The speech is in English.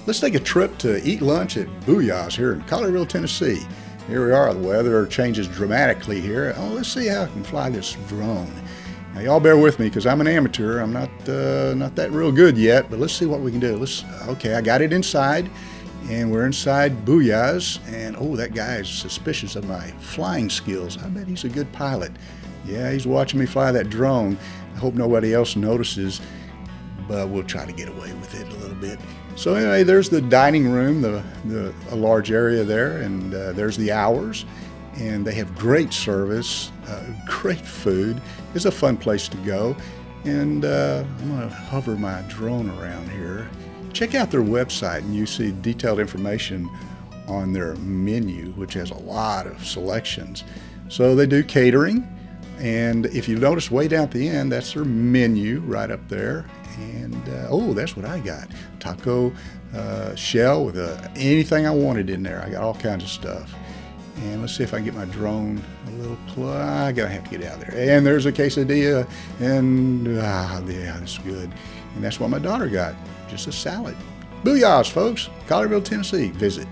Let's take a trip to eat lunch at Booyas here in Collierville, Tennessee. Here we are. The weather changes dramatically here. Oh, let's see how I can fly this drone. Now, y'all bear with me because I'm an amateur. I'm not that real good yet, but let's see what we can do. Okay, I got it inside, and we're inside Booyas, and oh, that guy is suspicious of my flying skills. I bet he's a good pilot. Yeah, he's watching me fly that drone. I hope nobody else notices, but we'll try to get away with it a little bit. So anyway, there's the dining room, a large area there, and there's the hours, and they have great service, great food. It's a fun place to go, and I'm going to hover my drone around here. Check out their website, and you see detailed information on their menu, which has a lot of selections. So they do catering, and if you notice way down at the end, that's their menu right up there. And oh, that's what I got. Taco shell with anything I wanted in there. I got all kinds of stuff. And let's see if I can get my drone a little close. I'm gonna have to get out there. And there's a quesadilla, and yeah, that's good. And that's what my daughter got, just a salad. Booyahs, folks, Collierville, Tennessee. Visit.